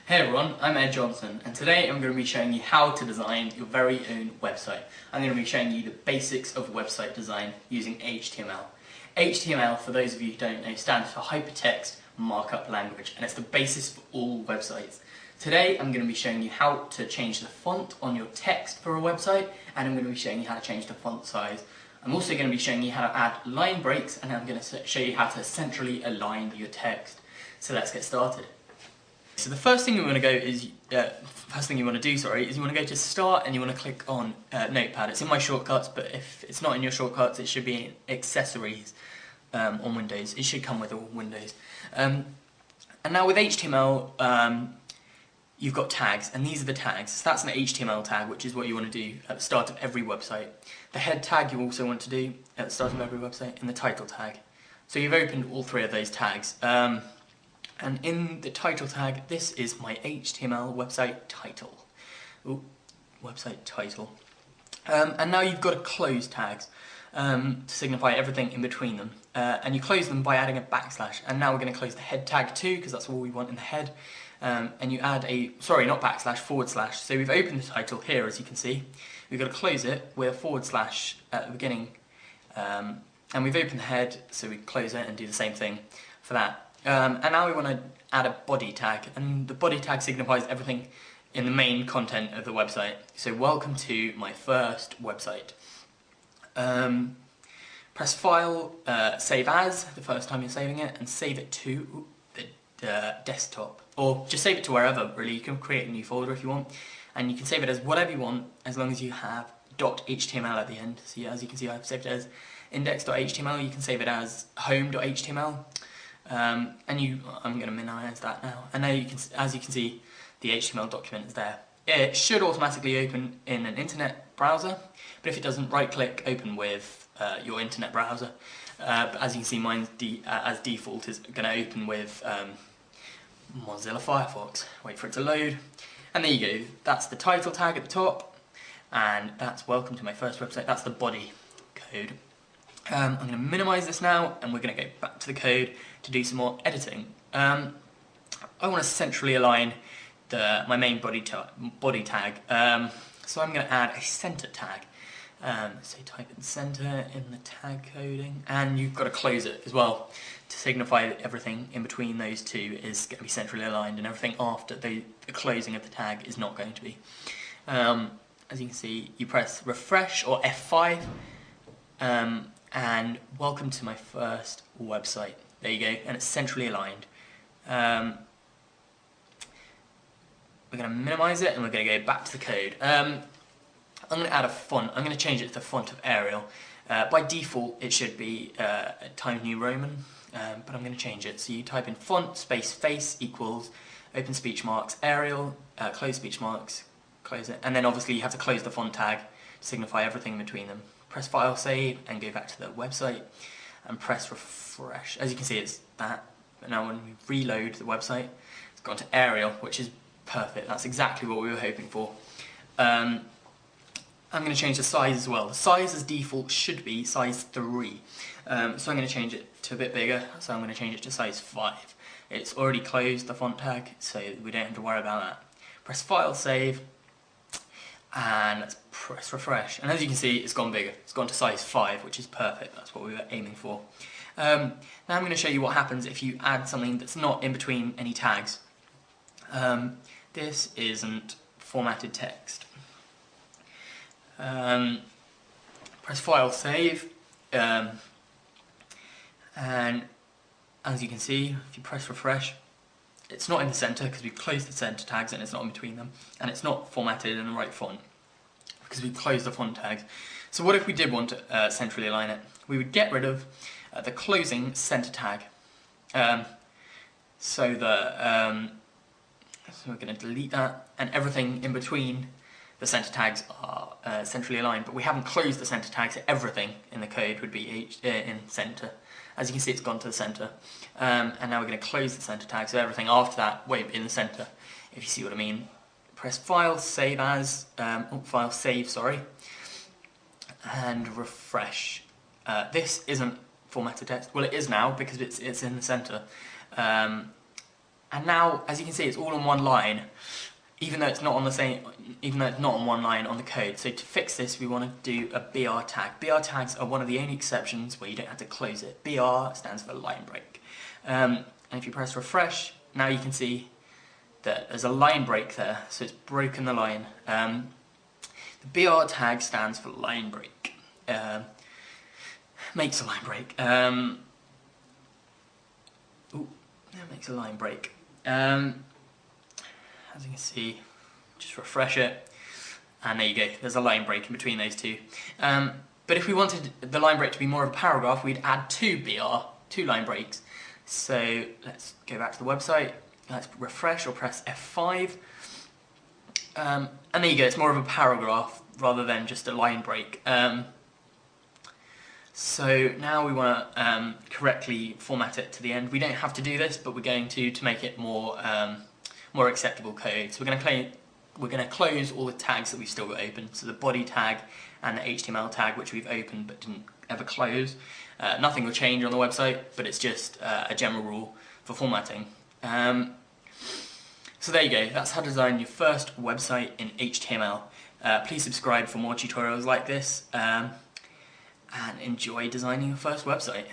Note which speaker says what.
Speaker 1: Hey everyone, I'm Ed Johnson, and today I'm going to be showing you how to design your very own website. I'm going to be showing you the basics of website design using HTML. HTML, for those of you who don't know, stands for Hypertext Markup Language, and it's the basis for all websites. Today I'm going to be showing you how to change the font on your text for a website, and I'm going to be showing you how to change the font size. I'm also going to be showing you how to add line breaks, and I'm going to show you how to centrally align your text. So let's get started. So the first thing you want to do is you want to go to Start and you want to click on Notepad. It's in my shortcuts, but if it's not in your shortcuts, it should be in Accessories on Windows. It should come with all Windows. And now with HTML, you've got tags, and these are the tags. So that's an HTML tag, which is what you want to do at the start of every website. The head tag you also want to do at the start of every website, and the title tag. So you've opened all three of those tags. And in the title tag, this is my HTML website title. Ooh, website title. And now you've got to close tags to signify everything in between them. And you close them by adding a backslash. And now we're going to close the head tag too, because that's all we want in the head. And you add a, not backslash, forward slash. So we've opened the title here, as you can see. We've got to close it with a forward slash at the beginning. And we've opened the head, so we close it and do the same thing for that. And now we want to add a body tag, and the body tag signifies everything in the main content of the website. So welcome to my first website. Press File, Save As, the first time you're saving it, and save it to the desktop. Or just save it to wherever, really. You can create a new folder if you want, and you can save it as whatever you want, as long as you have .html at the end. So yeah, as you can see, I've saved it as index.html. You can save it as home.html. I'm going to minimize that now, and now as you can see, the HTML document is there. It should automatically open in an internet browser, but if it doesn't, right click, open with your internet browser. But as you can see, mine as default is going to open with Mozilla Firefox. Wait for it to load, and there you go. That's the title tag at the top, and that's welcome to my first website. That's the body code. I'm going to minimize this now, and we're going to go back to the code to do some more editing. I want to centrally align my main body tag, so I'm going to add a center tag. So type in center in the tag coding, and you've got to close it as well to signify that everything in between those two is going to be centrally aligned, and everything after the closing of the tag is not going to be. As you can see, you press refresh or F5, and welcome to my first website. There you go, and it's centrally aligned. We're going to minimize it, and we're going to go back to the code. I'm going to add a font. I'm going to change it to the font of Arial. By default, it should be Times New Roman, but I'm going to change it. So you type in font space face equals open speech marks Arial, close speech marks, close it, and then obviously you have to close the font tag to signify everything in between them. Press File, Save, and go back to the website, and press Refresh. As you can see, it's that. But now when we reload the website, it's gone to Arial, which is perfect. That's exactly what we were hoping for. I'm going to change the size as well. The size as default should be size 3. So I'm going to change it to a bit bigger. So I'm going to change it to size 5. It's already closed the font tag, so we don't have to worry about that. Press File, Save, and let's press refresh, and as you can see, it's gone bigger. It's gone to size 5, which is perfect. That's what we were aiming for. Now I'm going to show you what happens if you add something that's not in between any tags. This isn't formatted text. Press File, Save, and as you can see, if you press refresh, it's not in the center because we've closed the center tags and it's not in between them, and it's not formatted in the right font because we've closed the font tags. So what if we did want to centrally align it? We would get rid of the closing center tag. So we're going to delete that, and everything in between the center tags are centrally aligned, but we haven't closed the center tag, so everything in the code would be in center. As you can see, it's gone to the center, and now we're going to close the center tag, so everything after that won't be in the center, if you see what I mean. Press File, Save As, File, Save, sorry, and refresh. This isn't formatted text. Well, it is now because it's in the center. And now, as you can see, it's all on one line, even though it's not on one line on the code. So to fix this, we want to do a BR tag. BR tags are one of the only exceptions where you don't have to close it. BR stands for line break. And if you press refresh, now you can see that there's a line break there, so it's broken the line. The BR tag stands for line break. Makes a line break. Makes a line break. As you can see, just refresh it, and there you go, there's a line break in between those two. But if we wanted the line break to be more of a paragraph, we'd add two line breaks. So let's go back to the website, let's refresh or press F5, and there you go, it's more of a paragraph rather than just a line break. So now we want to correctly format it to the end. We don't have to do this, but we're going to make it more acceptable code. So we're going to close all the tags that we've still got open. So the body tag and the HTML tag, which we've opened but didn't ever close. Nothing will change on the website, but it's just a general rule for formatting. So there you go. That's how to design your first website in HTML. Please subscribe for more tutorials like this. And enjoy designing your first website.